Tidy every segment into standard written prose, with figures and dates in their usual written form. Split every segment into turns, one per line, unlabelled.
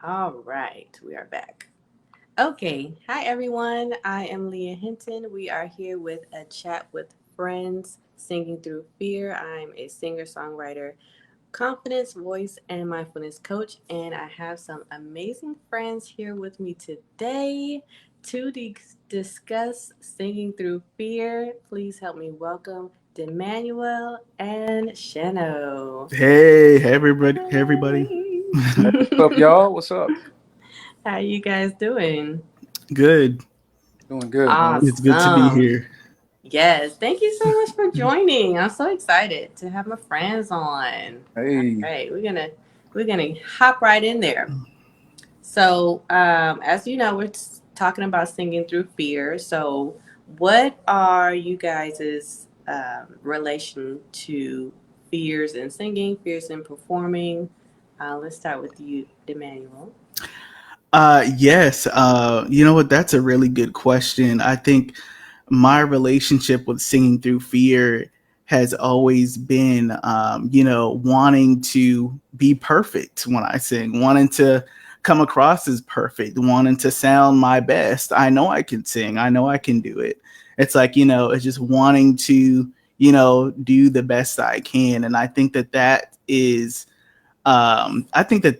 All right, we are back. Okay, hi everyone. I am Leah Hinton. We are here with a chat with friends, singing through fear. I'm a singer songwriter, confidence, voice, and mindfulness coach, and I have some amazing friends here with me today to discuss singing through fear. Please help me welcome Demannuel and Shano.
Hey, everybody, hey, everybody.
Hey, what's up, y'all? What's up?
How you guys doing?
Good.
Doing good, man.
It's good to be
Awesome.
here.
Yes, thank you so much for joining. I'm so excited to have my friends on. All
Hey,
right, we're gonna hop right in there. So, as you know, we're talking about singing through fear. So, what are you guys' relation to fears in singing, fears in performing? Let's start with you, Emmanuel.
Yes. You know what? That's a really good question. I think my relationship with singing through fear has always been, wanting to be perfect when I sing, wanting to come across as perfect, wanting to sound my best. I know I can sing. I know I can do it. It's like, it's just wanting to, do the best I can. And I think that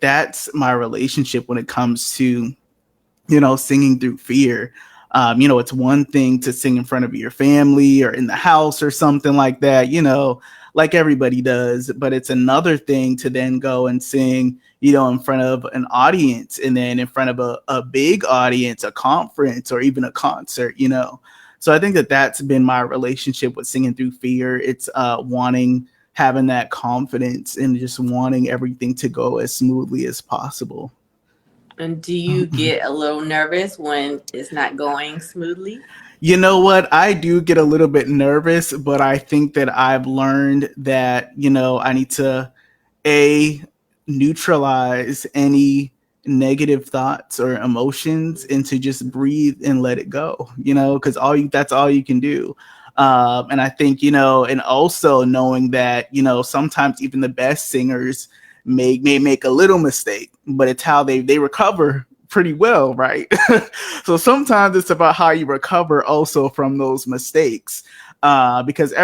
that's my relationship when it comes to, singing through fear. It's one thing to sing in front of your family or in the house or something like that, like everybody does. But it's another thing to then go and sing, in front of an audience and then in front of a big audience, a conference or even a concert. So I think that that's been my relationship with singing through fear. It's having that confidence and just wanting everything to go as smoothly as possible.
And do you get a little nervous when it's not going smoothly?
You know what? I do get a little bit nervous, but I think that I've learned that, I need to a neutralize any negative thoughts or emotions and to just breathe and let it go, because that's all you can do. And I think, and also knowing that, sometimes even the best singers may make a little mistake, but it's how they recover pretty well, right? So sometimes it's about how you recover also from those mistakes. Because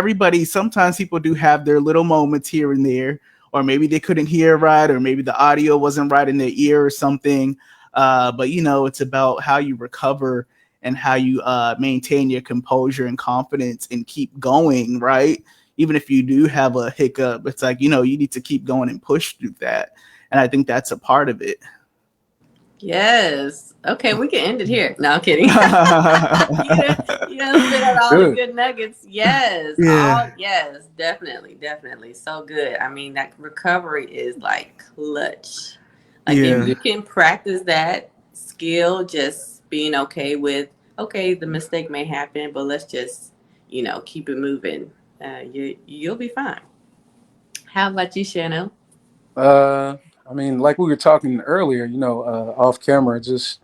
sometimes people do have their little moments here and there, or maybe they couldn't hear right, or maybe the audio wasn't right in their ear or something. But it's about how you recover and how you maintain your composure and confidence and keep going, right? Even if you do have a hiccup, it's like, you need to keep going and push through that. And I think that's a part of it.
Yes. Okay, we can end it here. No, I'm kidding. You done spit out all the
good.
good nuggets. Yes.
Yeah.
All yes, definitely, definitely. So good. I mean, that recovery is like clutch. Like if
Yeah.
Yeah,
you can practice that skill, just being okay with okay, the mistake may happen, but let's just, keep it moving. You'll be fine. How about you, Shano?
Uh, I mean, like we were talking earlier, off camera, just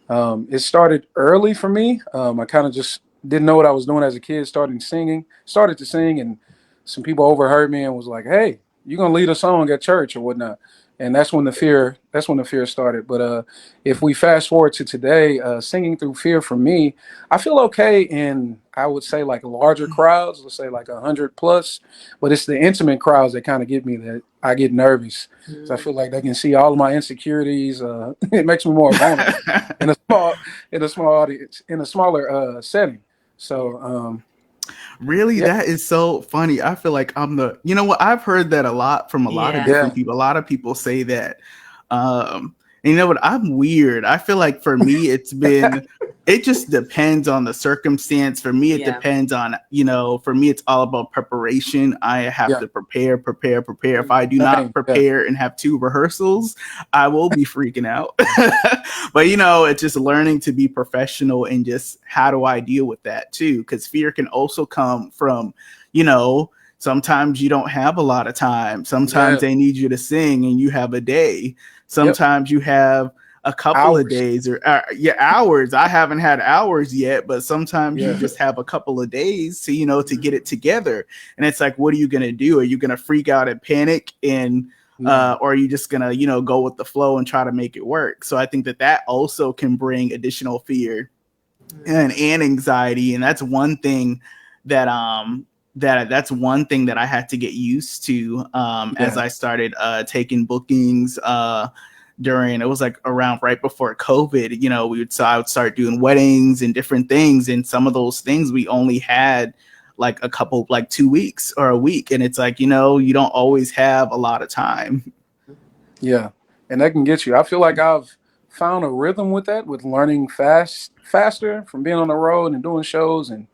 it started early for me. I kind of just didn't know what I was doing as a kid. Started to sing, and some people overheard me and was like, "Hey, you gonna lead a song at church or whatnot?" And that's when the fear started. But if we fast forward to today, singing through fear for me, I feel okay in, I would say, like larger crowds. Let's say like 100 plus, but it's the intimate crowds that kind of get me, that I get nervous. So I
Mm.
feel like they can see all of my insecurities. It makes me more vulnerable in a small audience, in a smaller setting.
Yeah.
So
Really,
yeah,
that is so funny. I feel like you know what? I've heard that a lot from a lot of
Yeah.
different
yeah,
people. A lot of people say that. And you know what? I'm weird. I feel like for me, it just depends on the circumstance. For me, it
Yeah.
depends on, for me, it's all about preparation. I have
yeah,
to prepare, prepare, prepare. If
Mm.
I do not
same, yeah,
prepare and have two rehearsals, I will be freaking out. But it's just learning to be professional and just how do I deal with that too? Because fear can also come from, you know, sometimes you don't have a lot of time. Sometimes
yeah,
they need you to sing and you have a day.
yep,
Sometimes you have a couple of
hours,
days or yeah, hours. I haven't had hours yet, but sometimes you
yeah,
just have a couple of days to get
Mhm.
it together. And it's like, what are you gonna do? Are you gonna freak out and panic and
No.
or are you just gonna, go with the flow and try to make it work? So I think that that also can bring additional fear and anxiety, and that's one thing that that's one thing that I had to get used to as
Yeah.
I started taking bookings during, it was like around right before COVID. I would start doing weddings and different things, and some of those things we only had like a couple, like 2 weeks or a week, and it's like, you don't always have a lot of time.
Yeah, and that can get you. I feel like I've found a rhythm with that, with learning faster from being on the road and doing shows and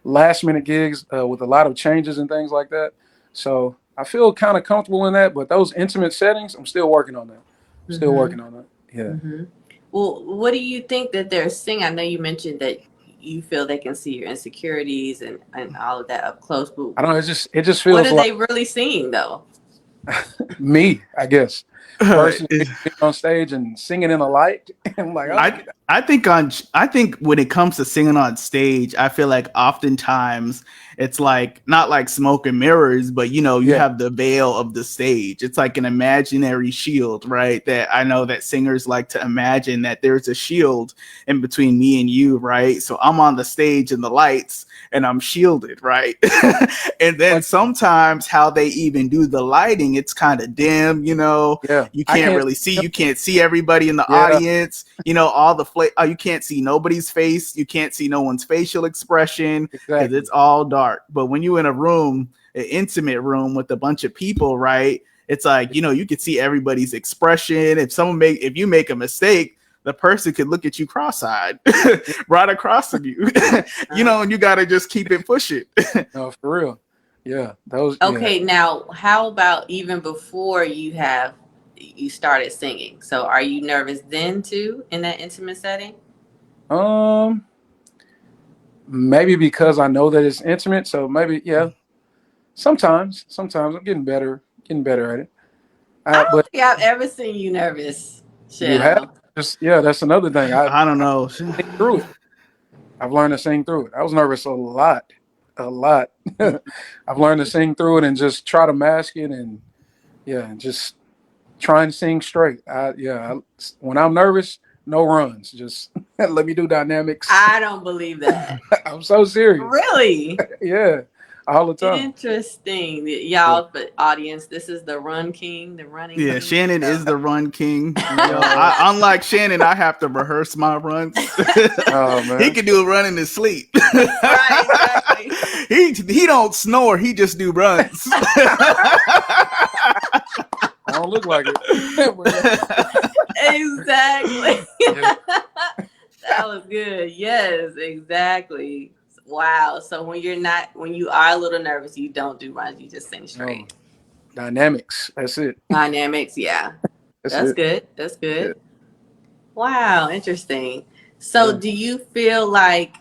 last minute gigs with a lot of changes and things like that. So I feel kind of comfortable in that. But those intimate settings, I'm still working on that. Still
Mm-hmm.
working on that. Yeah.
Mm-hmm. Well, what do you think that they're seeing? I know you mentioned that you feel they can see your insecurities and all of that up close, but
I don't know. It just
what
feels
are
like
they really seeing though?
me, I guess, versus
It-
being on stage and singing in the light. I'm like, oh,
Yeah.
I think when it comes to singing on stage, I feel like oftentimes it's like not like smoke and mirrors, but you
yeah,
have the veil of the stage. It's like an imaginary shield, right? That I know that singers like to imagine that there's a shield in between me and you, right? So I'm on the stage in the lights and I'm shielded, right? And then
like,
sometimes how they even do the lighting, it's kind of dim,
yeah,
you
I
can't
can't.
really see, you can't see everybody in the
Yeah,
audience, all the you can't see nobody's face, you can't see no one's facial expression because
exactly.
it's all dark. But when you're in a room, an intimate room with a bunch of people, right, it's like, you can see everybody's expression. If you make a mistake, the person could look at you cross-eyed right across from you.
Uh,
And you got to just keep it pushing.
No, for real. Yeah, those. Yeah.
okay, now how about even before you started singing? So are you nervous then too in that intimate setting?
Um, maybe because I know that it's intimate, so maybe yeah. Sometimes I'm getting better at it.
I
But
don't think I've ever seen you nervous,
you have
Shano.
just yeah. That's another thing.
I don't know.
Think through it. I've learned to sing through it. I was nervous a lot. I've learned to sing through it and just try to mask it and yeah, and just try and sing straight. When I'm nervous, no runs. Just let me do dynamics.
I don't believe that.
I'm so serious.
Really?
Yeah, all the time.
Interesting.
Yeah.
Y'all, but audience, this is the Run King, the running
Yeah,
king.
Shannon
So.
is the run king.
Oh,
Unlike Shannon, I have to rehearse my runs.
oh
He
man.
can do a run in his sleep.
Right, exactly.
He don't snore. He just do runs.
I don't look like it. But
Exactly.
yeah,
That was good. Yes, exactly. Wow. So when you are a little nervous, you don't do runs, you just sing
no
straight.
dynamics. That's it.
Dynamics, yeah.
That's
That's
it.
good. That's
Yeah.
good. Wow, interesting. So
Yeah.
do you feel like,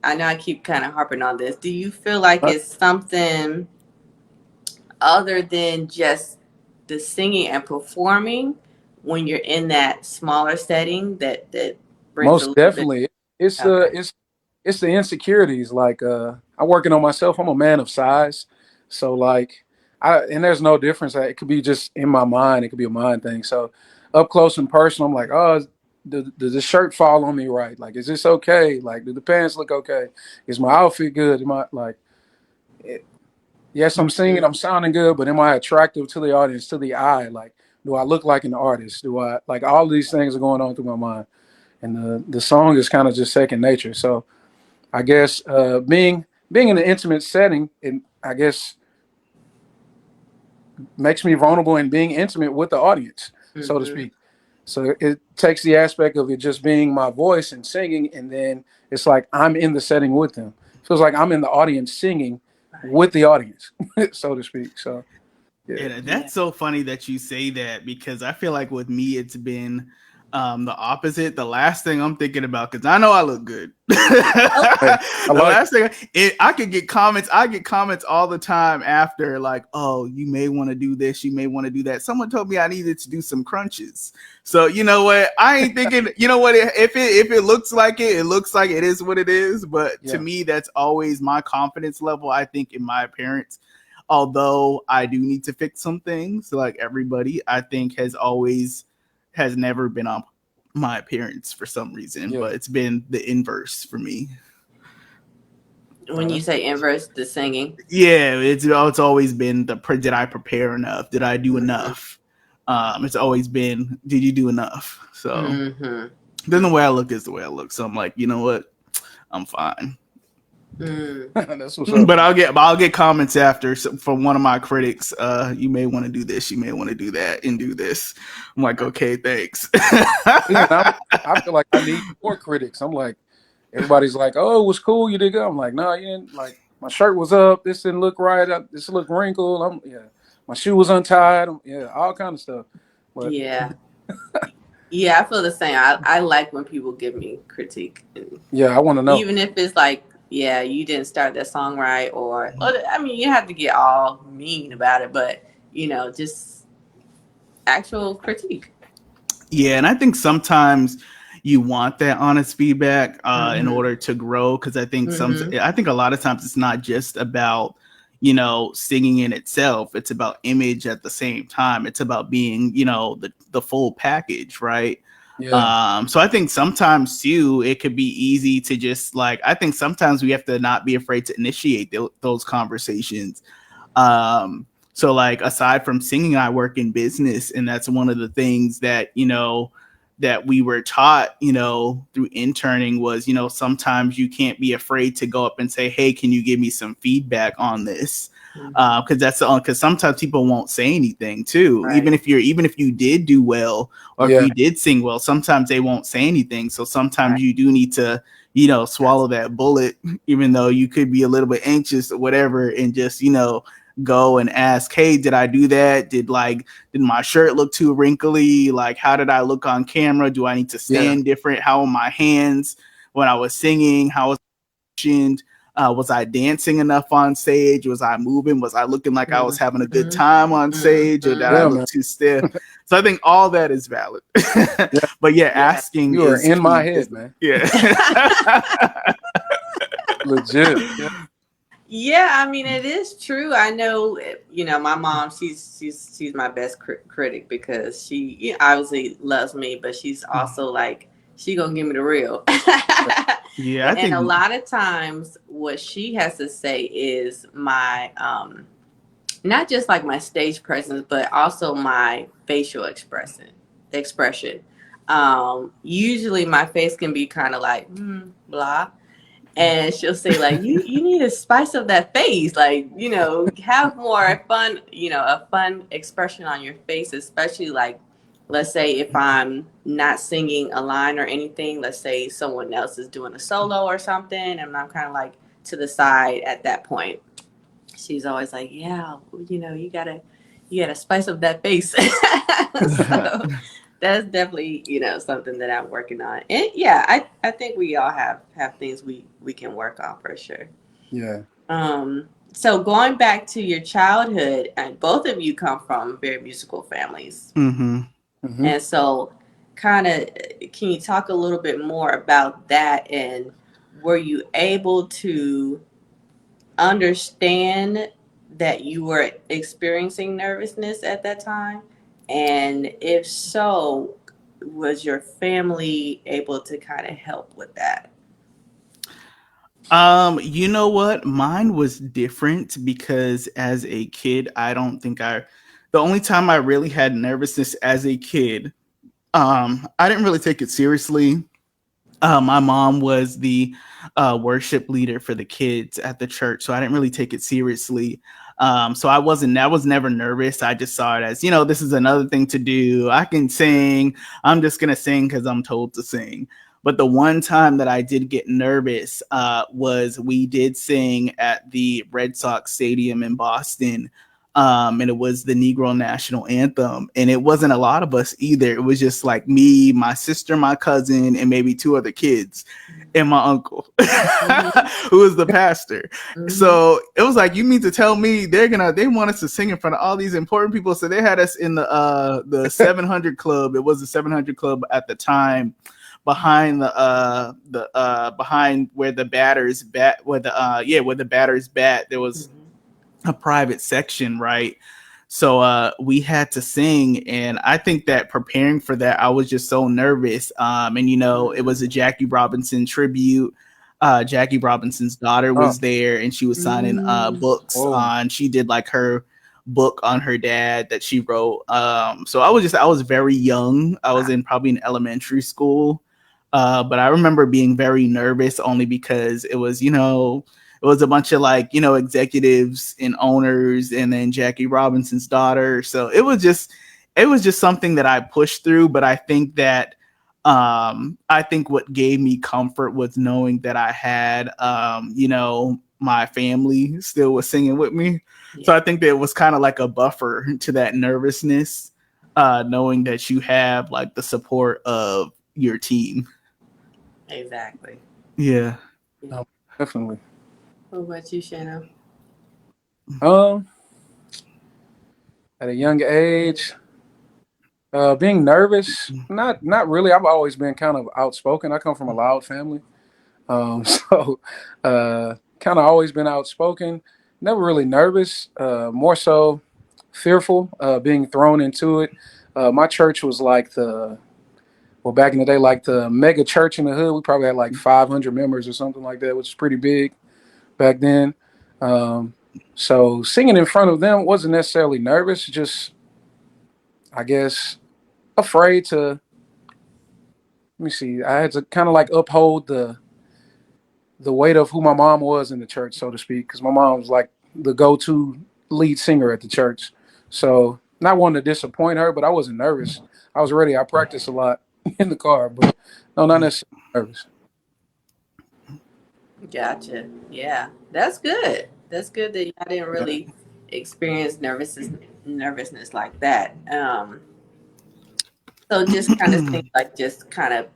I know I keep kind of harping on this. Do you feel like it's something other than just the singing and performing when you're in that smaller setting that brings a
Most
little bit?
definitely. It's the
Okay.
it's the insecurities. Like I'm working on myself. I'm a man of size. So like and there's no difference. It could be just in my mind. It could be a mind thing. So up close and personal, I'm like, oh, does the shirt fall on me right? Like, is this okay? Like, do the pants look okay? Is my outfit good? Am I like yes, I'm
Mhm.
singing, I'm sounding good, but am I attractive to the audience, to the eye? Like, do I look like an artist? Do I like all of these things are going on through my mind? And the song is kind of just second nature. So I guess being in an intimate setting, it I guess makes me vulnerable in being intimate with the audience, so to
Mhm.
speak. So it takes the aspect of it just being my voice and singing, and then it's like I'm in the setting with them. Feels like I'm in the audience singing
Right.
with the audience, so to speak. So yeah.
And
Yeah.
that's so funny that you say that, because I feel like with me, it's been the opposite. The last thing I'm thinking about, because I know I look good.
Oh,
Hey, I
The
like
last thing, I could get comments. I get comments all the time after, like, "Oh, you may want to do this. You may want to do that." Someone told me I needed to do some crunches. So you know what? I ain't thinking. You know what? If it looks like it, it looks like it is what it is. But to
yeah.
me, that's always my confidence level. I think in my appearance. Although I do need to fix some things, like everybody, I think has never been on my appearance for some reason,
Yeah.
but it's been the inverse for me.
When you say inverse, the singing.
Yeah, it's always been did I prepare enough? Did I do
Mm-hmm.
enough? It's always been did you do enough? So
Mm-hmm.
then the way I look is the way I look. So I'm like, you know what? I'm fine.
Mm.
That's what's up.
But I'll get comments after from one of my critics. You may want to do this, you may want to do that, and do this. I'm like, okay, thanks.
Yeah, and I feel like I need more critics. I'm like, everybody's like, "Oh, it was cool. You did good." I'm like, "No, you didn't." Like, my shirt was up. This didn't look right. This looked wrinkled. Yeah, my shoe was untied. Yeah, all kind of stuff. But
Yeah. Yeah, I feel the same. I like when people give me critique. And
yeah, I want to know.
even if it's like, yeah, you didn't start that song right, or I mean, you have to get all mean about it, but just actual critique.
Yeah, and I think sometimes you want that honest feedback in
Mm-hmm.
order to grow, because
Mm-hmm.
I think a lot of times it's not just about singing in itself. It's about image at the same time. It's about being the full package, right?
Yeah,
So I think sometimes too it could be easy to just like I think sometimes we have to not be afraid to initiate those conversations. So like aside from singing, I work in business, and that's one of the things that that we were taught through interning was sometimes you can't be afraid to go up and say, hey, can you give me some feedback on this?
Mm-hmm.
Because sometimes people won't say anything too,
Right.
even if you did do well, or if
yeah,
you did sing well, sometimes they won't say anything. So sometimes
Right.
you do need to
That's
swallow that bullet, even though you could be a little bit anxious or whatever, and just go and ask, hey, did I do that? Did my shirt look too wrinkly? Like, how did I look on camera? Do I need to
yeah,
stand different? How are my hands when I was singing? How was was I dancing enough on stage? Was I moving? Was I looking like I was having a good
mm-hmm.
time on stage, or did I
yeah,
Mm-hmm.
look
man.
too stiff? So I think all that is valid.
Yeah,
But yeah,
Yeah.
asking
you are
is
in my
key.
head, man.
Yeah.
Legit. Yeah,
Yeah, I mean it is true. I know, my mom. She's my best critic because she obviously loves me, but she's also like she gonna give me the real.
Yeah, I
And a
think
lot of times, what she has to say is my not just like my stage presence, but also my facial expression. Usually, my face can be kind of like blah, and she'll say like you need to spice up that face, like have more fun, a fun expression on your face, especially like let's say if I'm not singing a line or anything, let's say someone else is doing a solo or something, and I'm kind of like to the side at that point. She's always like, yeah, you gotta spice up that face. So that's definitely something that I'm working on. And yeah, I think we all have things we can work on for sure.
yeah,
So going back to your childhood, and both of you come from very musical families,
hmm
hmm
and so kind of can you talk a little bit more about that, and were you able to understand that you were experiencing nervousness at that time? And if so, was your family able to kind of help with that?
You know what? Mine was different because as a kid, the only time I really had nervousness as a kid, I didn't really take it seriously. My mom was the worship leader for the kids at the church, so I didn't really take it seriously. So I was never nervous. I just saw it as, this is another thing to do. I can sing. I'm just gonna sing because I'm told to sing. But the one time that I did get nervous was we did sing at the Red Sox Stadium in Boston. And it was the Negro National Anthem. And it wasn't a lot of us either. It was just like me, my sister, my cousin, and maybe two other kids, and my uncle,
Mm-hmm.
who was the pastor.
Mm-hmm.
So it was like, you mean to tell me they want us to sing in front of all these important people? So they had us in the 700 club. It was the 700 club at the time, behind behind where the batters bat, where the batters bat. There was
Mm-hmm.
a private section, right? So we had to sing, and I think that preparing for that, I was just so nervous. And it was a Jackie Robinson tribute. Jackie Robinson's daughter
Oh,
was there, and she was signing
Mm.
books
whoa.
on. She did like her book on her dad that she wrote. So I was very young. I was
Wow.
in probably in elementary school. But I remember being very nervous only because it was a bunch of like executives and owners, and then Jackie Robinson's daughter. So it was just something that I pushed through. But I think what gave me comfort was knowing that I had my family still was singing with me.
Yeah,
So I think that it was kind of like a buffer to that nervousness, knowing that you have like the support of your team.
exactly.
Yeah.
Yeah.
No, definitely.
What about you, Shano?
Um, at a young age, being nervous, not really. I've always been kind of outspoken. I come from a loud family. So kind of always been outspoken. Never really nervous. More so fearful, being thrown into it. My church was like back in the day, like the mega church in the hood. We probably had like 500 members or something like that, which is pretty big back then. Um, so singing in front of them wasn't necessarily nervous, just I guess afraid to. Let me see. I had to kind of like uphold the weight of who my mom was in the church, so to speak, because my mom was like the go-to lead singer at the church. So not wanting to disappoint her, but I wasn't nervous. I was ready. I practiced a lot in the car, but no, not necessarily nervous.
Gotcha. Yeah, that's good. That's good that y'all didn't
Yeah,
really experience nervousness like that. So just kind of seems like just kind of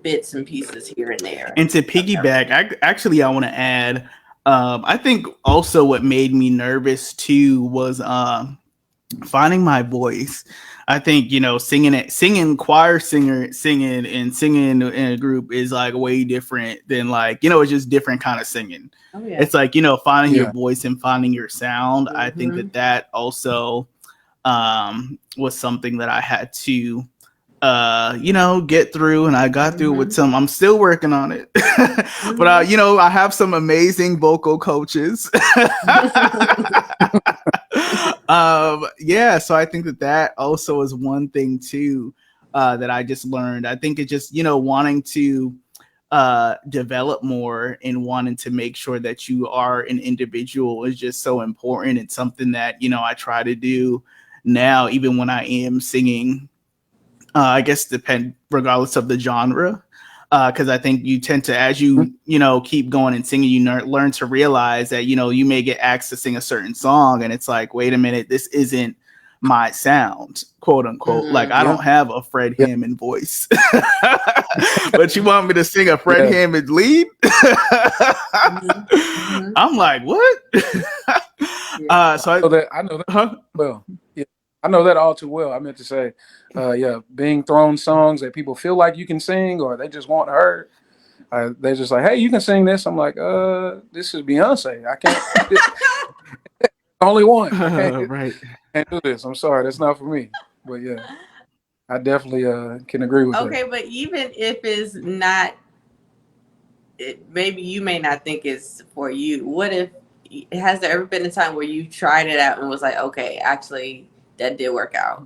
bits and pieces here and there
And to
of
piggyback,
everything.
I want to add, I think also what made me nervous too was finding my voice. I think singing choir singer singing and singing in a group is like way different than like it's just different kind of singing.
Oh yeah.
It's like finding your
yeah,
voice and finding your sound. I think
Mhm.
that also was something that I had to get through, and I got through with
Mhm.
some. I'm still working on it. But
Mhm.
I have some amazing vocal coaches. Yeah, so I think that also is one thing too, that I just learned. I think it's just wanting to develop more and wanting to make sure that you are an individual is just so important. It's something that I try to do now, even when I am singing. I guess depend regardless of the genre, because I think you tend to, as keep going and singing, you learn to realize that you may get asked to sing a certain song, and it's like, wait a minute, this isn't my sound, quote unquote. Like I
yeah,
don't have a Fred
yeah,
Hammond voice, but you want me to sing a Fred
yeah.
Hammond lead?
Mhm. Mhm.
I'm like, what?
Yeah.
So I,
I know that
huh?
well. Yeah, I know that all too well. I meant to say, yeah, being thrown songs that people feel like you can sing or they just want heard. They're just like, hey, you can sing this. I'm like, this is Beyonce. I can't. Only one. I
Right.
can't do this. I'm sorry, that's not for me. But yeah, I definitely can agree with her.
Okay, but even if it's not, maybe you may not think it's for you. What if has there ever been a time where you tried it out and was like, okay, actually that did work out?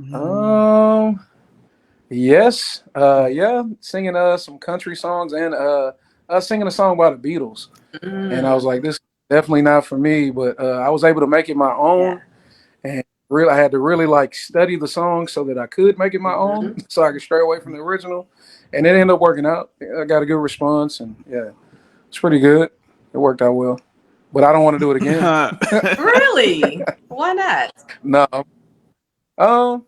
Mm.
Um, yes, yeah, singing some country songs and singing a song by the Beatles, and I was
Mm,
like, this is definitely not for me. But I was able to make it my
yeah.
own, and really, I had to really like study the song so that I could make it my own,
Hmm.
so I could stray away from the original, and it ended up working out. I got a good response, and yeah, it's pretty good. It worked out well, but I don't want to do it again.
Really? Why not?
No, um,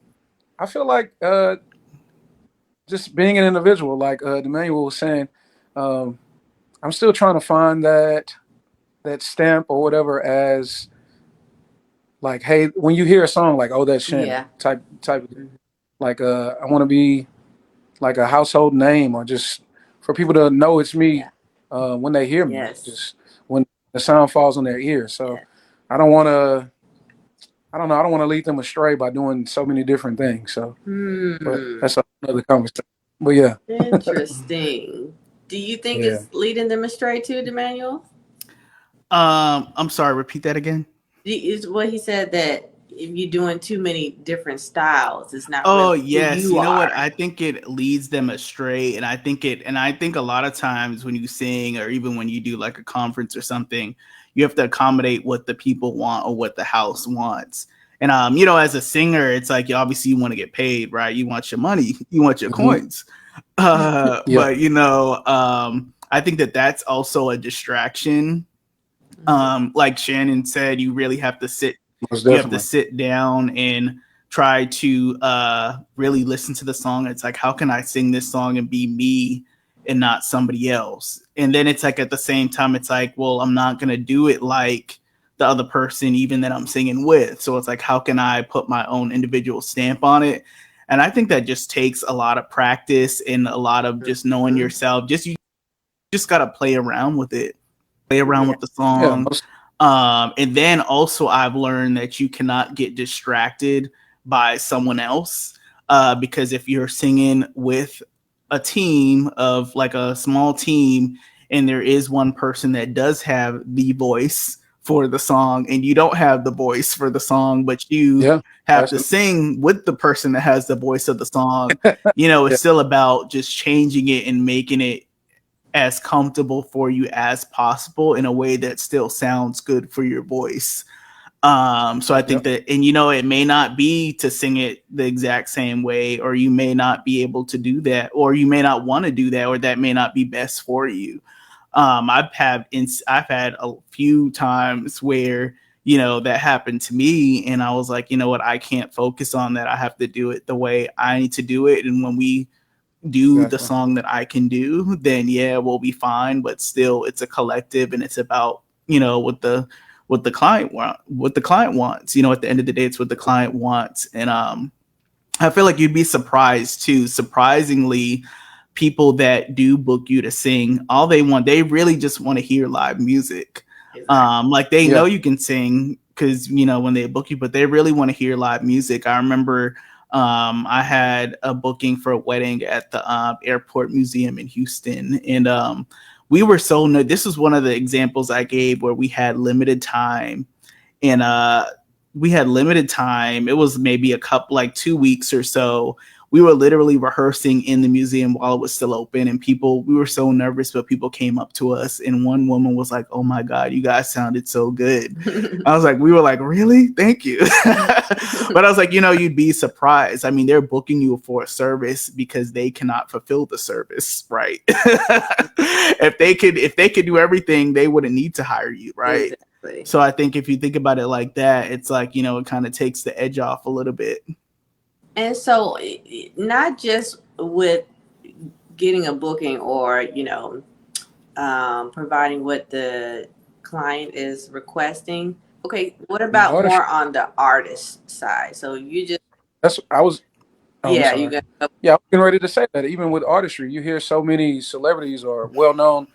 I feel like just being an individual, like Demannuel was saying, um, I'm still trying to find that stamp or whatever as like, hey, when you hear a song like, oh, that's Shannon
Yeah.
type,
Mhm.
like, I want to be like a household name or just for people to know it's me
Yeah.
when they hear me,
Yes.
just when the sound falls on their ears. So
Yeah.
I don't want to. I don't know. I don't want to lead them astray by doing so many different things. So, but
Hmm.
that's another conversation. But yeah,
Interesting. Do you think
yeah.
it's leading them astray too, Demannuel?
I'm sorry, repeat that again.
Is what he said that if you're doing too many different styles, it's not
Oh
really who
yes,
you
you know what?
are.
I think it leads them astray, and I think a lot of times when you sing, or even when you do like a conference or something, you have to accommodate what the people want or what the house wants. And as a singer, it's like obviously you want to get paid, right? You want your money, you want your
Hmm.
coins.
Yeah.
But I think that that's also a distraction.
Mhm.
Like Shannon said,
Most
you have to
definitely.
sit down and try to really listen to the song. It's like, how can I sing this song and be me and not somebody else? And then it's like at the same time, it's like, well, I'm not gonna do it like the other person, even that I'm singing with. So it's like, how can I put my own individual stamp on it? And I think that just takes a lot of practice and a lot of just knowing
Mhm.
yourself. You just gotta play around with it, play around
Yeah.
with the
Yeah.
song.
Most.
And then also, I've learned that you cannot get distracted by someone else, because if you're singing with a team of like a small team, and there is one person that does have the voice for the song, and you don't have the voice for the song, but you
Yeah.
have to
Absolutely.
sing with the person that has the voice of the song, it's
Yeah.
still about just changing it and making it as comfortable for you as possible in a way that still sounds good for your voice. So I think
Yep.
that, and it may not be to sing it the exact same way, or you may not be able to do that, or you may not want to do that, or that may not be best for you. I've had a few times where that happened to me, and I was like, you know what, I can't focus on that. I have to do it the way I need to do it, and when we do the
Exactly.
song that I can do, then yeah, we'll be fine. But still, it's a collective, and it's about what the client wants. At the end of the day, it's what the client wants, and I feel like you'd be surprised too. Surprisingly, people that do book you to sing, they really just want to hear live music.
Exactly.
Like they know
Yeah.
you can sing because when they book you, but they really want to hear live music. I remember I had a booking for a wedding at the airport museum in Houston, and we were this was one of the examples I gave where and we had limited time. It was maybe a couple, like 2 weeks or so. We were literally rehearsing in the museum while it was still open, and we were so nervous, but people came up to us, and one woman was like, "Oh my God, you guys sounded so good." We were like, "Really? Thank you." But I was like, you'd be surprised. I mean, they're booking you for a service because they cannot fulfill the service, right? If they could do everything, they wouldn't need to hire you, right?
Exactly.
So I think if you think about it like that, it's like, it kind of takes the edge off a little bit.
And so, not just with getting a booking or, providing what the client is requesting. Okay, what
And
about
artistry.
more on the artist side? So you just,
That's I was. Oh, I'm
yeah, you
sorry.
got
Yeah, I was getting ready to say that. Even with artistry, you hear so many celebrities or well-known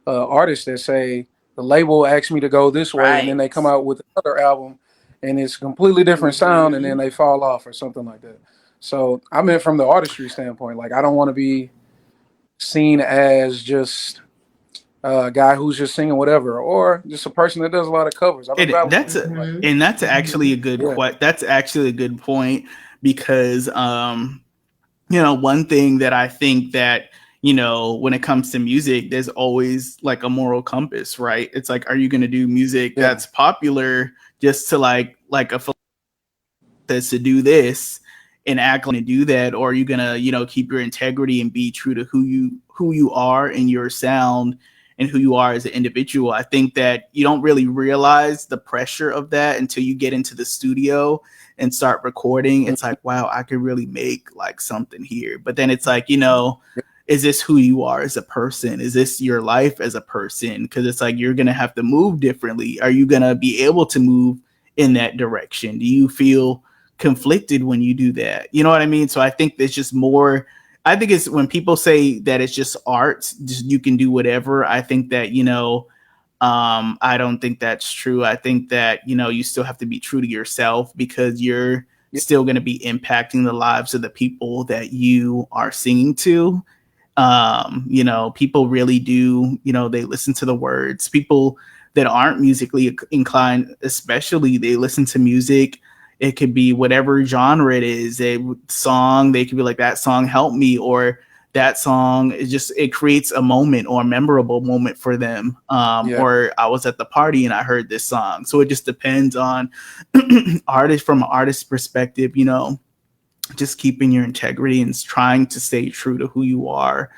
artists that say the label asked me to go this way, and then
right.
they come out with another album, and it's a completely different sound, and then
Hmm.
they fall off or something like that. So I meant from the artistry standpoint, like I don't want to be seen as just a guy who's just singing whatever, or just a person that does a lot of covers. I don't
It
dabble
that's
in
a
that. Like,
Hmm.
and that's actually a
yeah,
that's actually a good point because one thing that I think that when it comes to music, there's always like a moral compass, right? It's like, are you going to do music
yeah,
that's popular just to like a says to do this and act like to do that, or are you gonna keep your integrity and be true to who you are and your sound and who you are as an individual? I think that you don't really realize the pressure of that until you get into the studio and start recording. It's
mhm,
like, wow, I could really make like something here. But then it's like,
yeah,
is this who you are as a person? Is this your life as a person? Because it's like you're gonna have to move differently. Are you gonna be able to move in that direction? Do you feel conflicted when you do that? You know what I mean? So I think there's just more. I think it's when people say that it's just art, just you can do whatever. I think that I don't think that's true. I think that, you still have to be true to yourself because you're
Yeah,
still going to be impacting the lives of the people that you are singing to. People really do, they listen to the words. People that aren't musically inclined, especially, they listen to music. It could be whatever genre it is, a song. They could be like, that song helped me, or that song it creates a moment or a memorable moment for them.
yeah,
Or I was at the party and I heard this song. So it just depends on artist, from an artist's perspective, just keeping your integrity and trying to stay true to who you are,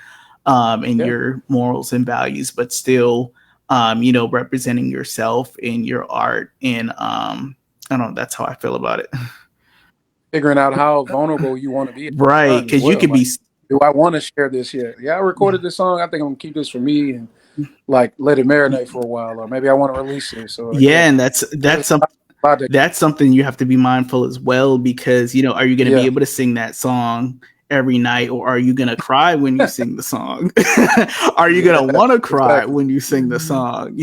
and
yeah.
your morals and values, but still, representing yourself in your art. And I don't know, that's how I feel about it.
Figuring out how vulnerable you want to be at the
Right.
time as
Because you
well.
could
Like,
be,
do I want to share this yet? Yeah, I recorded this song. I think I'm gonna keep this for me and like let it marinate for a while, or maybe I want to release this. Or yeah,
yeah. And that's,
there's
that's something.
a lot that,
That's something you have to be mindful as well, because are you going to be
yeah,
able to sing that song every night, or are you going to cry when you sing the song? Are you going
yeah,
to want to cry
exactly.
when you sing the song?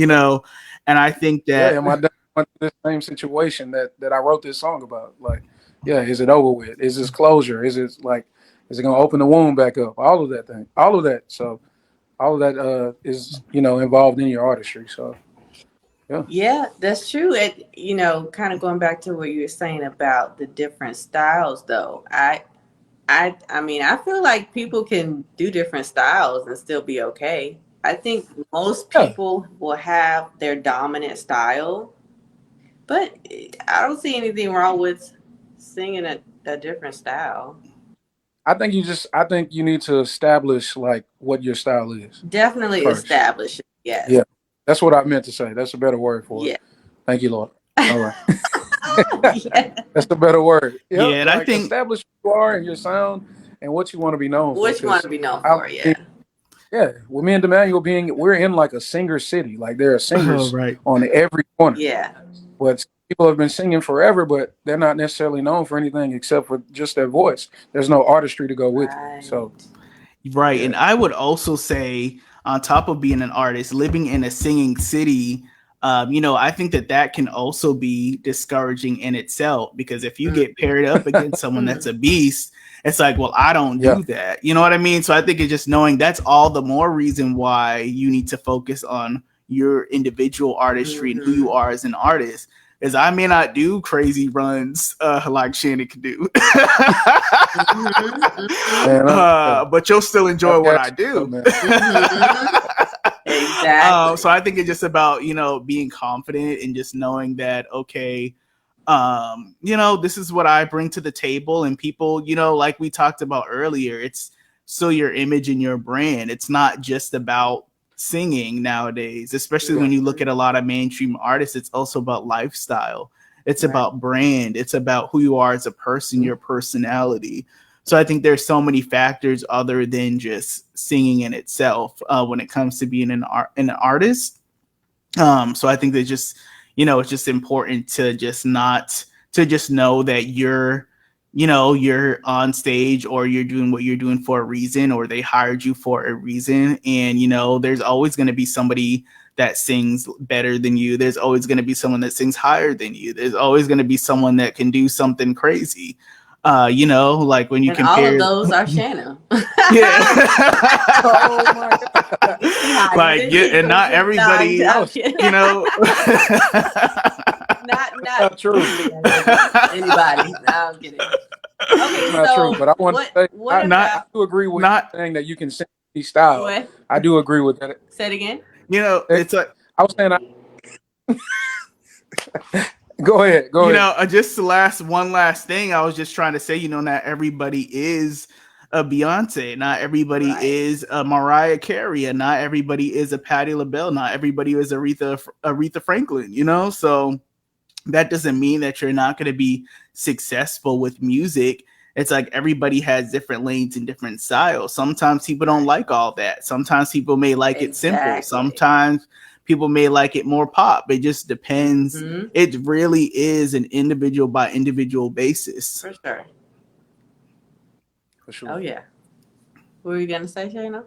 And I think
Yeah,
that,
am I done with this same situation that I wrote this song about? Like, yeah, is it over with? Is this closure? Is it like, is it gonna open the wound back up? All of that thing, all of that. So all of that is involved in your artistry. So yeah,
Yeah, that's true. It, kind of going back to what you were saying about the different styles, though. I mean, I feel like people can do different styles and still be okay. I think most
yeah.
people will have their dominant style, but I don't see anything wrong with singing a different style.
I think you need to establish like what your style is
Definitely
first.
establish it. Yes.
Yeah, that's what I meant to say. That's a better word for it.
Yeah.
Thank you, Lord. All right.
Yeah.
That's the better word. Yep.
yeah, and I
Like
think,
establish who you are and your sound and what you want to be known for.
What you want to
Because
be known
I
for?
mean,
Yeah.
yeah, with me and Demannuel we're in like a singer city. Like there are
oh,
singers
right.
on every corner.
Yeah.
But people have been singing forever, but they're not necessarily known for anything except for just their voice. There's no artistry to go with it. So
Right.
Right. And
yeah,
I would also say, on top of being an artist, living in a singing city, I think that that can also be discouraging in itself, because if you get
Mhm.
paired up against someone that's a beast, it's like, well, I don't
yeah,
do that. You know what I mean? So I think it's just knowing that's all the more reason why you need to focus on your individual artistry and who you
Mhm.
are as an artist. Is I may not do crazy runs like Shannon can do,
Mhm. Mhm.
man. Yeah,
but you'll still enjoy
I've
what
got
I
you up,
do.
man.
Mhm.
So
Exactly.
I think it's just about, being confident and just knowing that, okay, this is what I bring to the table. And people, like we talked about earlier, it's still your image and your brand. It's not just about singing nowadays, especially when you look
Mhm.
at a lot of mainstream artists. It's also about lifestyle, it's
Right.
about brand, it's about who you are as a person, your personality. So I think there's so many factors other than just singing in itself, when it comes to being an artist. So I think that just, it's just important to just not to just know that you're on stage, or you're doing what you're doing for a reason, or they hired you for a reason. And there's always going to be somebody that sings better than you. There's always going to be someone that sings higher than you. There's always going to be someone that can do something crazy. Like when you
And all of
compare,
those are Shana.
yeah.
Oh my God.
You sing higher
Like,
than
yeah,
me.
and not
No,
everybody,
That
I'm
was
kidding.
you know.
Not
not true.
truly better than anybody. No, I'm kidding.
That's
Okay,
not true.
so
But I want to
what
say
what
I
not
about
do agree with
not
you saying that you can sing any style.
what?
I do agree with that.
Say it again.
Eh,
it's like,
I was saying, go ahead, go ahead.
just the last thing I was just trying to say, not everybody is a Beyonce, not everybody
Right.
is a Mariah Carey, and not everybody is a Patti LaBelle, not everybody is Aretha Franklin, so that doesn't mean that you're not going to be successful with music. It's like everybody has different lanes and different styles. Sometimes people don't
Right.
like all that. Sometimes people may like it simple.
Exactly.
Sometimes people may like it more pop. It just depends.
Hmm.
It really is an individual by individual basis.
For sure.
For
Oh
sure.
yeah. What were you gonna say, Shayna?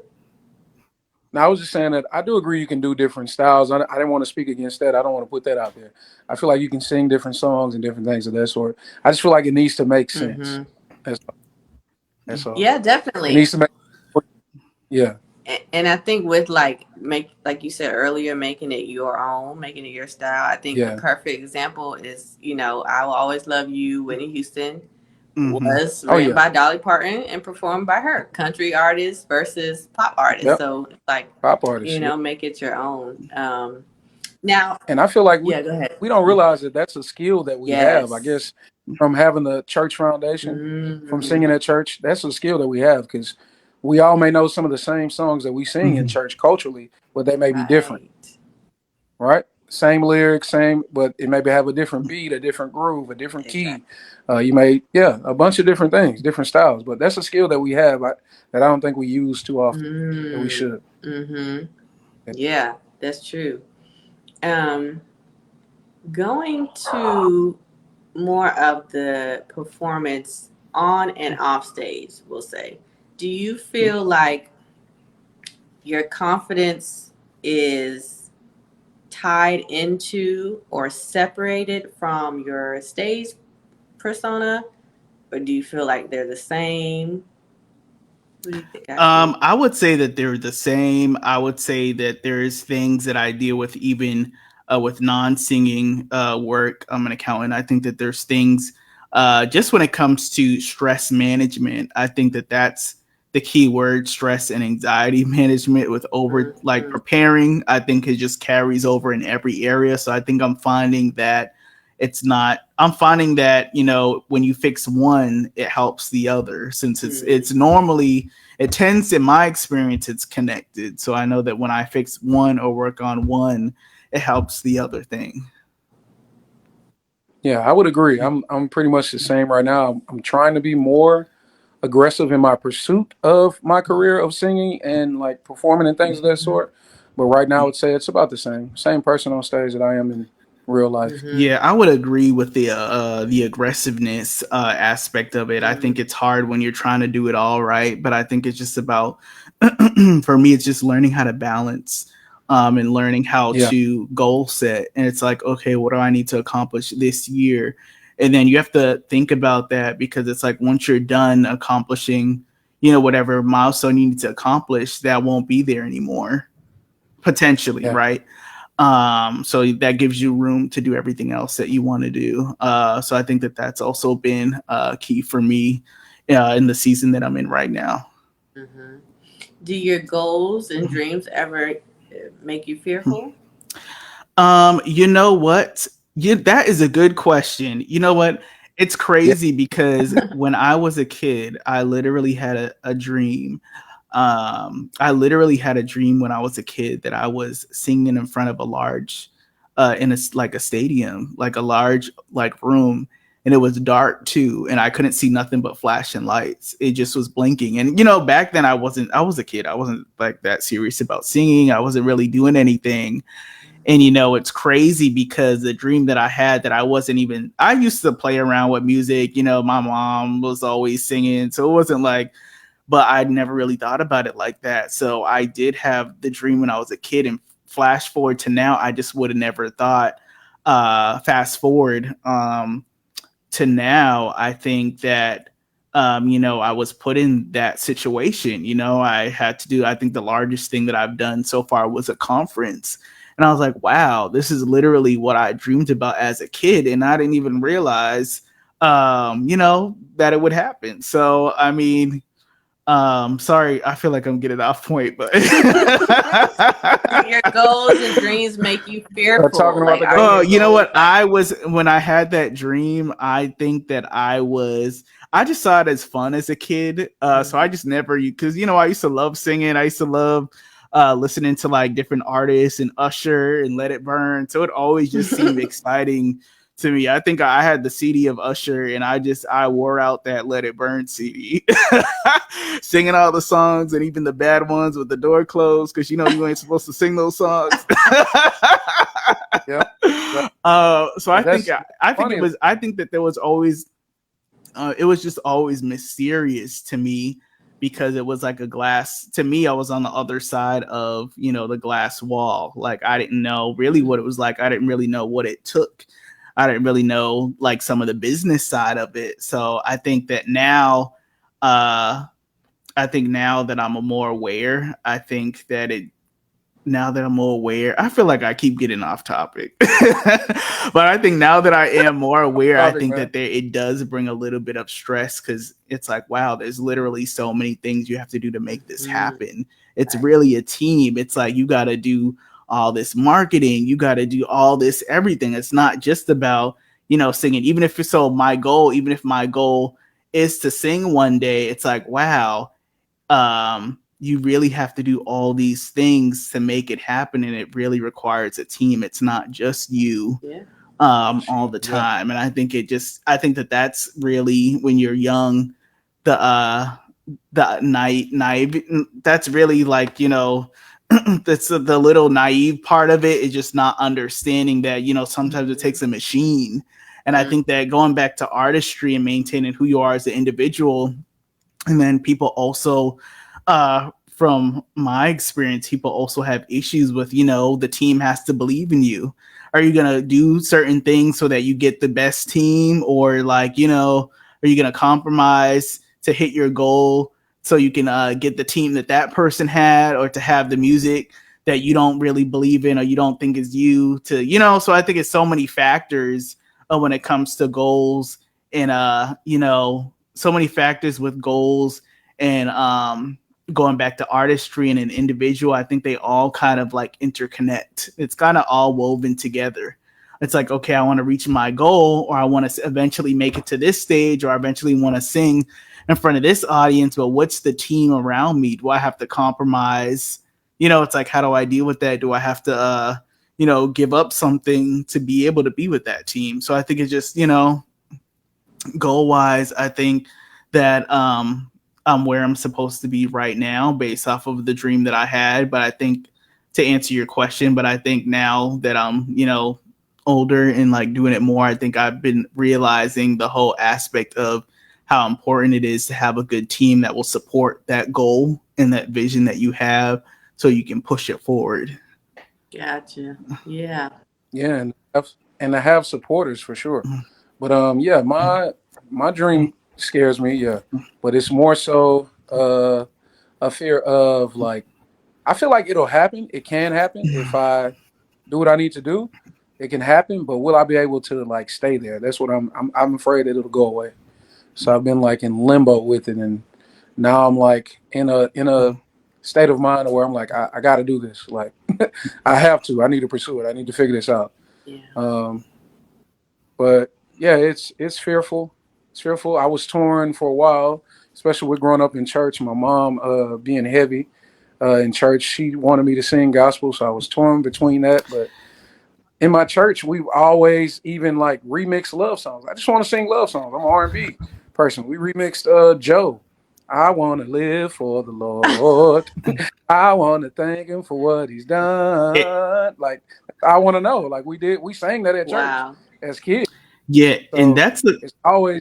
Now, I was just saying that I do agree you can do different styles. I didn't want to speak against that. I don't want to put that out there. I feel like you can sing different songs and different things of that sort. I just feel like it needs to make sense.
Mm-hmm.
That's that's all.
Yeah,
It needs
definitely.
to make. Yeah,
And I think with like you said earlier, making it your own, making it your style. I think a
yeah,
perfect example is, "I Will Always Love You," Whitney Houston
Hmm.
was
oh
written
yeah,
by Dolly Parton and performed by her. Country artist versus pop artist.
yep.
So it's like,
Pop artists. Yep.
make it your own. Now,
And I feel like
yeah, go ahead.
we don't realize that that's a skill that we have. I
Yes.
guess from having the church foundation, from
Mm-hmm.
singing at church, that's a skill that we have because we all may know some of the same songs that we sing in
Hmm.
church culturally, but they may be different,
Right.
right? Same lyrics, same, but it maybe have a different beat, a different groove, a different key.
Exactly.
You may, yeah, a bunch of different things, different styles. But that's a skill that we have that I don't think we use too often, that we
Mm.
should.
Mm-hmm. Yeah, that's true. Um, Going to more of the performance on and off stage, we'll say. Do you feel like your confidence is tied into or separated from your stage persona, or do you feel like they're the same? What do you think, actually?
I would say that they're the same. I would say that there's things that I deal with even with non-singing work. I'm an accountant. I think that there's things just when it comes to stress management. I think that that's the key word: stress and anxiety management. With over like
Mm-hmm.
preparing, I think it just carries over in every area. So I think I'm finding that it's not. I'm finding that when you fix one, it helps the other since it's
Mm-hmm.
normally it tends in my experience it's connected, so I know that when I fix one or work on one it helps the other thing.
Yeah, I would agree. I'm pretty much the same right now. I'm trying to be more aggressive in my pursuit of my career of singing and like performing and things of that
Mm-hmm.
sort. But right now, I would say it's about the same person on stage that I am in real life.
Mm-hmm.
Yeah, I would agree with the aggressiveness aspect of it. I
Mm-hmm.
think it's hard when you're trying to do it all right, but I think it's just about for me, it's just learning how to balance and learning how
Yeah,
to goal set. And it's like, okay, what do I need to accomplish this year? And then you have to think about that because it's like once you're done accomplishing, whatever milestone you need to accomplish, that won't be there anymore potentially,
yeah,
right? So that gives you room to do everything else that you want to do. So I think that that's also been key for me in the season that I'm in right now.
Mm-hmm. Do your goals and dreams ever make you fearful?
You know what? That is a good question. You know what? It's
yeah.
crazy because when I was a kid, I literally had a dream. I literally had a dream when I was a kid that I was singing in front of a large, in a like a stadium, like a large like room, and it was dark too, and I couldn't see nothing but flashing lights. It just was blinking, and back then I wasn't. I was a kid. I wasn't like that serious about singing. I wasn't really doing anything. And it's crazy because the dream that I had that I wasn't even I used to play around with music, my mom was always singing. So it wasn't like, but I'd never really thought about it like that. So I did have the dream when I was a kid, and flash forward to now, I just would have never thought fast forward to now, I think that I was put in that situation. I had to do. I think the largest thing that I've done so far was a conference, and I was like, "Wow, this is literally what I dreamed about as a kid," and I didn't even realize, that it would happen. So, I mean, sorry, I feel like I'm getting off point, but
Do your goals and dreams make you
Talking
fearful?
about
Like,
the
are
goals.
oh,
your
you know
goals
what?
like,
I was when I had that dream, I think that I just saw it as fun as a kid. So I
mhm,
just never because I used to love singing. I used to love listening to like different artists and Usher and Let It Burn. So it always just seemed exciting to me. I think I had the CD of Usher and I wore out that Let It Burn CD. Singing all the songs and even the bad ones with the door closed because you ain't supposed to sing those songs.
Yeah, yeah.
So
And that's
I think
funny.
I think that there was always it was just always mysterious to me because it was like a glass. To me, I was on the other side of, the glass wall. Like, I didn't know really
Mm,
what it was like. I didn't really know what it took. I didn't really know like some of the business side of it. So uh I think now that I'm more aware, I think that it now that I'm more aware, I feel like I keep getting off topic. But I think now that I am more aware, I
Topic,
think
man.
that it does bring a little bit of stress, because it's like, wow, there's literally so many things you have to do to make this
mhm,
happen. It's
right.
really a team. It's like you got to do all this marketing, you got to do all this everything. It's not just about, singing. Even if it's so my goal, even if my goal is to sing one day, it's like, wow, you really have to do all these things to make it happen, and it really requires a team. It's not just you
Yeah.
all the
Yeah,
time. And I think that that's really, when you're young, the naive, that's really like, that's the little naive part of it, is just not understanding that, sometimes it
Mhm,
takes a machine. And I
mm,
think that going back to artistry and maintaining who you are as an individual, and then people also, from my experience, people also have issues with, the team has to believe in you. Are you going to do certain things so that you get the best team, or like, are you going to compromise to hit your goal so you can get the team that that person had, or to have the music that you don't really believe in or you don't think is you to, so I think it's so many factors when it comes to goals, and so many factors with goals, and going back to artistry and an individual. I think they all kind of like interconnect. It's kind of all woven together. It's like, okay, I want to reach my goal, or I want to eventually make it to this stage, or I eventually want to sing in front of this audience, but what's the team around me? Do I have to compromise? It's like, how do I deal with that? Do I have to give up something to be able to be with that team? So I think it's just, goal wise, I think that I'm where I'm supposed to be right now based off of the dream that I had. But I think, to answer your question, but I think now that I'm, older and like doing it more, I think I've been realizing the whole aspect of how important it is to have a good team that will support that goal and that vision that you have, so you can push it forward.
gotcha. Yeah.
yeah, and to have supporters for sure. But yeah, my dream scares me. Yeah, but it's more so a fear of like I feel like it'll happen. It can happen if I do what I need to do. It can happen, but will I be able to like stay there? That's what I'm afraid that it'll go away. So I've been like in limbo with it, and now I'm like in a state of mind where I'm like I got to do this. Like I have to. I need to pursue it. I need to figure this out.
Yeah.
Um, but yeah, it's fearful. It's fearful. I was torn for a while, especially with growing up in church. My mom being heavy in church, she wanted me to sing gospel, so I was torn between that. But in my church, we've always even like remixed love songs. I just want to sing love songs. I'm an R&B person. We remixed Joe. I want to live for the Lord. I want to thank him for what he's
It,
done. Like I want to know. Like we sang that at church
Wow.
as kids.
yeah, and
So
that's the
it's always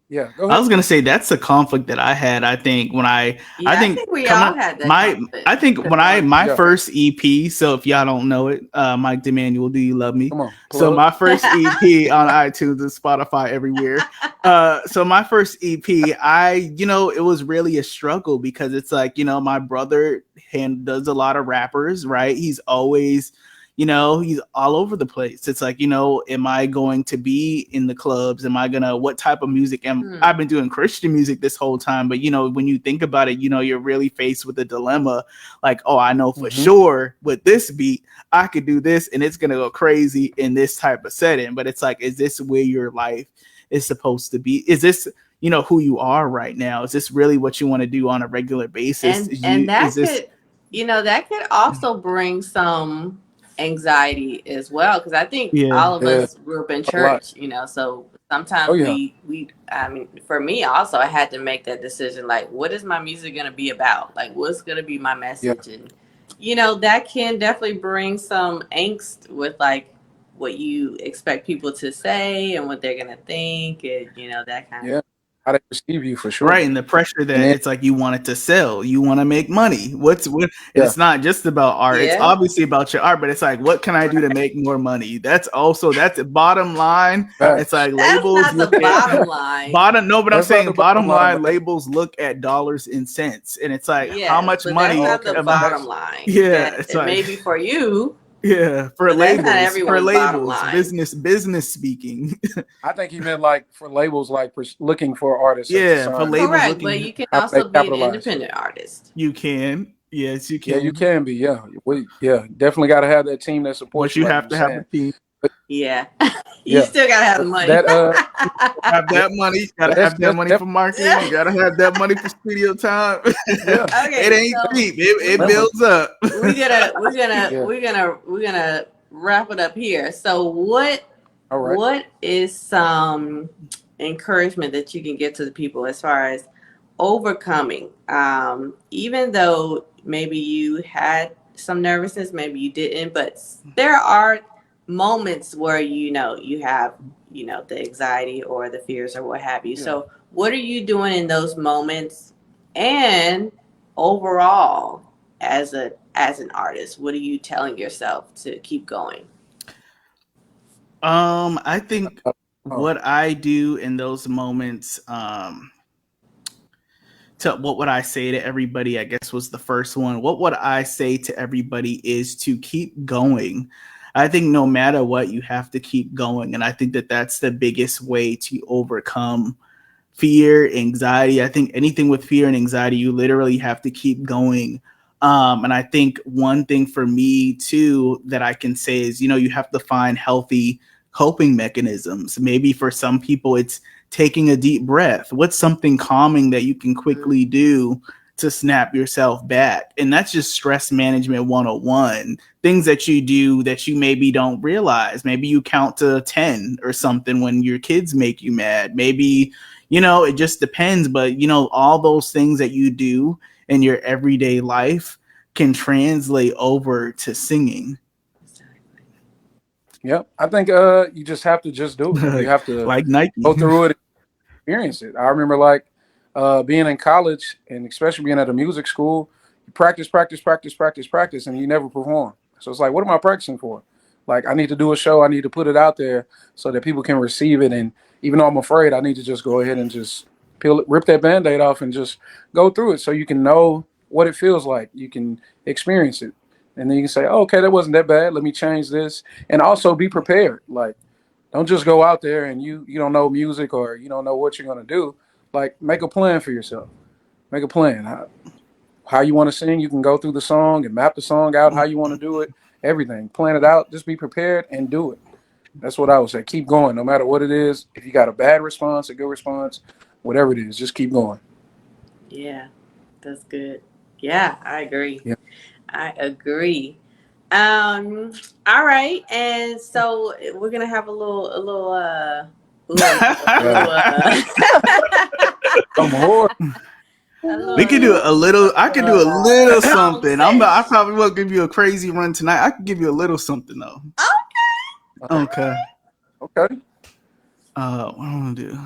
yeah. Go
I
ahead.
was gonna say that's the conflict that I had. I think when I
Yeah, I
think
think we all
coming
had that
my,
conflict.
I think
Cause
when my
Yeah.
first EP. So if y'all don't know it, Mike Demannuel, Do You Love Me?
Come on,
So
plug.
my first EP on iTunes and Spotify everywhere. So my first EP, it was really a struggle, because it's like, my brother does a lot of rappers, right? He's always, he's all over the place. It's like, am I going to be in the clubs? Am I gonna, what type of music am I've
Hmm.
been doing Christian music this whole time, but when you think about it, you're really faced with a dilemma. Like, oh, I know for
Hmm.
sure with this beat, I could do this and it's gonna go crazy in this type of setting. But it's like, is this where your life is supposed to be? Is this, who you are right now? Is this really what you want to do on a regular basis?
And
Is
that
this
could, that could also bring some anxiety as well, because I think
yeah.
all of
Yeah,
us grew up in
a lot.
church, so
Oh
sometimes
yeah,
we I mean, for me also, I had to make that decision, like, what is my music going to be about, like what's going to be my
yeah,
message. And that can definitely bring some angst with like what you expect people to say and what they're going to think, and that kind of
yeah. how they receive you for sure.
Right, and the pressure
And
that
then
it's like you want it to sell, you want to make money. What? And
yeah,
it's not just about art. It's
Yeah,
obviously about your art, but it's like, what can I do to make more money? That's the bottom line. It's
facts.
like
that's
labels
not the
look at
bottom line.
bottom. No, but I'm
That's not the
saying
bottom
bottom
line,
line
but that's
labels look at dollars and cents, and it's like how
Yes,
much
but that's
money.
oh,
not
okay.
the bottom
That's
line.
Yeah,
That
it's
it
like
may be for you,
yeah
but that's not
for
everyone's bottom
labels,
line.
business speaking.
I think he meant like for labels, like looking for artists to
Yeah, for
sign.
labels
Correct, but
looking,
you can
How do they
also be an
capitalize?
independent artist.
you can. Yes, you
Yeah, you
can,
can be. Yeah, yeah, definitely got to have that team that supports
but
you,
you
like you
have
were
to have a
saying.
team.
But
Yeah, you
yeah,
still gotta have the
but
money.
that
Have
yeah,
that money. You
but
gotta have that
that's
money for
definitely
marketing. You gotta have that money for studio time.
yeah,
It
Okay,
ain't
so
cheap. It
we
definitely
builds up.
yeah.
we're gonna wrap it up here. So
All right.
what is some encouragement that you can give to the people as far as overcoming, even though maybe you had some nervousness, maybe you didn't, but there are moments where you have the anxiety or the fears or what have you.
Yeah.
So what are you doing in those moments, and overall as an artist, what are you telling yourself to keep going?
I think
Uh, oh,
what I do in those moments, to what would I say to everybody, I guess was the first one. What would I say to everybody is to keep going. I think no matter what, you have to keep going. And I think that that's the biggest way to overcome fear, anxiety. I think anything with fear and anxiety, you literally have to keep going. And I think one thing for me too that I can say is, you have to find healthy coping mechanisms. Maybe for some people, it's taking a deep breath. What's something calming that you can
Mm,
quickly do to snap yourself back? And that's just stress management 101. Things that you do that you maybe don't realize. Maybe you count to 10 or something when your kids make you mad. Maybe it just depends, but all those things that you do in your everyday life can translate over to singing.
yeah. I think you just have to just do it. You have to
Like Nike.
go through it, experience it. I remember like being in college and especially being at a music school, you practice, practice, practice, practice, practice, and you never perform. So it's like, what am I practicing for? Like, I need to do a show. I need to put it out there so that people can receive it. And even though I'm afraid, I need to just go ahead and just peel it, rip that band-aid off and just go through it so you can know what it feels like. You can experience it. And then you can say, oh, okay, that wasn't that bad. Let me change this. And also be prepared. Like, don't just go out there and you don't know music or you don't know what you're gonna do. Like make a plan for yourself. Make a plan. How you want to sing, you can go through the song and map the song out how you want to do it. Everything. Plan it out. Just be prepared and do it. That's what I would say. Keep going, no matter what it is. If you got a bad response, a good response, whatever it is, just keep going.
yeah, that's good. Yeah, I agree.
Yeah.
I agree. Um, all right, and so we're gonna have a little
Come on.
a
We could do
little
a little. I could do a little
song
something. I
sesh.
probably won't give you a crazy run tonight. I could give you a little something though.
Okay,
Okay.
Okay.
What am I gonna do?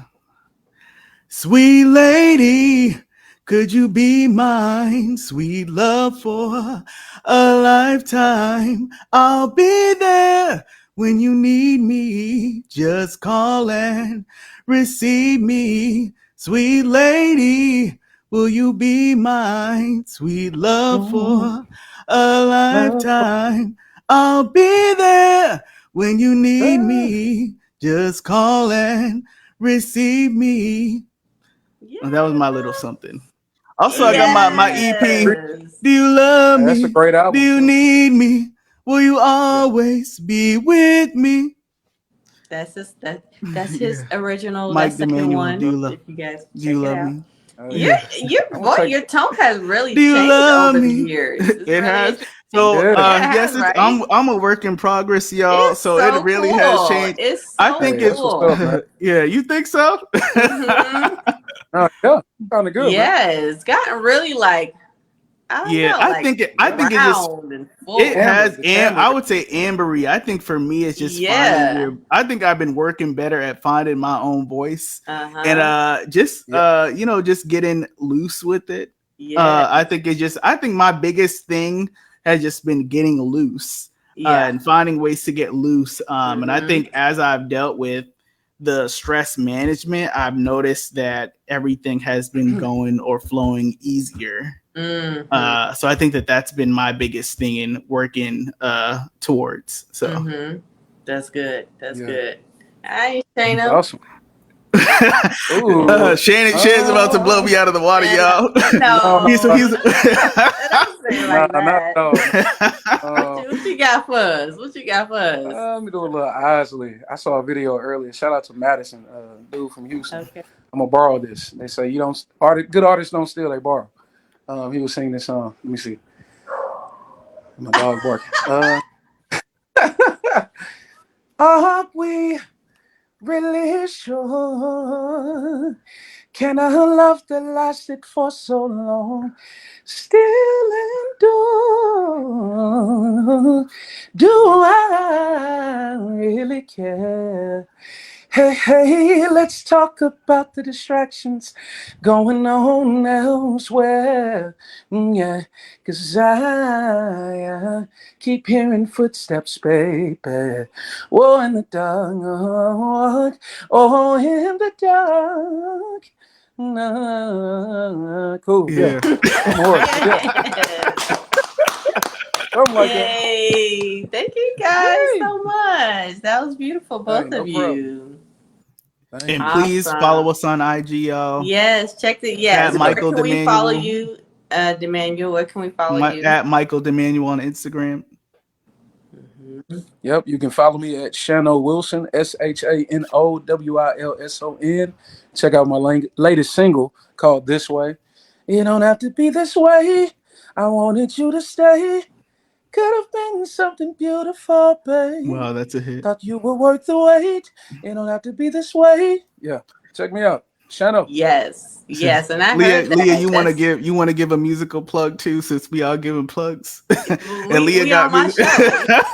Sweet lady, could you be mine? Sweet love for a lifetime. I'll be there when you need me. Just call and receive me. Sweet lady, will you be mine? Sweet love
Mhm.
for a
Love for
lifetime. I'll be there when you need
that.
me. Just call and receive me. And that was my little
yeah,
something. Also, I got my EP.
yes.
Do you love
That's a
me?
great
Do
album
you
too.
need me? Will you
Yeah.
always be with me?
That's his
Yeah.
original. That
Mike
second
Demannuel,
one. If you guys
do you
check it
love
out,
me?
your
Yeah.
I'm gonna take
your tone has really
Do you
changed
love
over the
me?
years. It's
It
really
has.
interesting.
So
yeah.
It
yes,
has, right?
I'm a work in progress, y'all.
It's
So it
so
really has
cool.
changed.
It's
I
so
think
Hey,
it's
that's what's up,
cool.
man.
yeah, you think so?
Hmm.
Yeah, sounded good, man.
Yes, gotten really like I don't
Yeah,
know, like
I think it just
round and
it
full.
Amber,
has,
the
and I
amber.
would say ambery. I think for me, it's just finding
Yeah.
your. I think I've been working better at finding my own voice, and
Uh-huh.
just
Yeah.
just getting loose with it.
Yes.
I think it's just. I think my biggest thing has just been getting loose,
Yeah.
and finding ways to get loose. And I
Mm-hmm.
think as I've dealt with the stress management, I've noticed that everything has been going or flowing easier.
Mm-hmm.
So I think that that's been my biggest thing in working towards. So
Mm-hmm. That's good. That's
Yeah.
good. Hi,
That's
Shano.
awesome. Ooh.
Shannon's about to blow me out of the water,
And
y'all.
No,
he's
no,
he's
don't say it
nah,
like
not
that.
at all.
What you got for us? What you got for us?
Let me do a little Isley. I saw a video earlier. Shout out to Madison, dude from Houston.
Okay.
I'm gonna borrow this. They say you don't good artists don't steal, they borrow. He was singing this song. Let me see. My dog barking. Are we really sure? Can a love that lasted for so long still endure? Do I really care? Hey, hey, let's talk about the distractions going on elsewhere. Yeah, 'cause I keep hearing footsteps, baby. Oh, in the dark. Oh, in the dark. Nah, cool, yeah.
yeah.
I'm horrible. Yeah,
Yes.
something like that.
Yay. Thank you guys
Yay!
so much. That was beautiful,
Hey,
both
no
of
problem.
you.
Thank
And
you.
please follow
Awesome.
us on IG, y'all.
Yes, check the
At
yes. Where
Michael
can we follow
Demannuel.
you, Demanuel? Where can we follow you?
At Michael Demannuel on Instagram.
Mhm.
Yep, you can follow me at Shano Wilson, SHANOWILSON. Check out my latest single called This Way. You don't have to be this way. I wanted you to stay. Could have been something beautiful, babe.
Wow, that's a hit.
Thought you were worth the wait. You don't have to be this way. Yeah, check me out. Shano.
Yes,
So,
yes, and I
Leah,
heard that. That's
you want to give a musical plug too, since we all giving plugs, and Leah
we on
got
my
me.
show.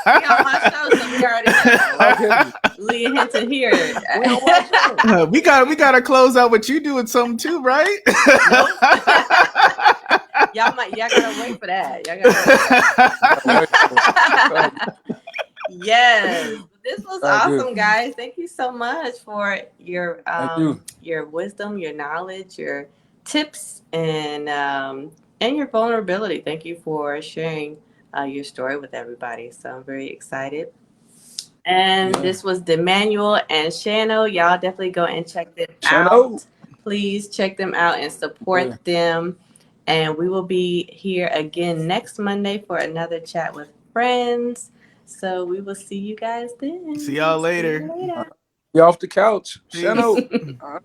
We on my show, so we already know.
Talk heavy.
Leah Hinton here.
We on my show.
We got to close out with you doing something too, right?
Nope. Y'all gotta wait for that. Y'all gotta wait for
Gotta wait for it. It's all,
that. Yes. This was
all good.
awesome, guys. Thank you so much for
Thank you.
your wisdom, your knowledge, your tips, and your vulnerability. Thank you for sharing your story with everybody. So I'm very excited. And
Yeah.
this was Demannuel and Shano. Y'all definitely go and check them
Shano.
out. Please check them out and
Yeah.
support them. And we will be here again next Monday for another chat with friends. So we will see you guys
See
then.
y'all
See
later.
you
You off the couch.
Peace.
Shano.
later.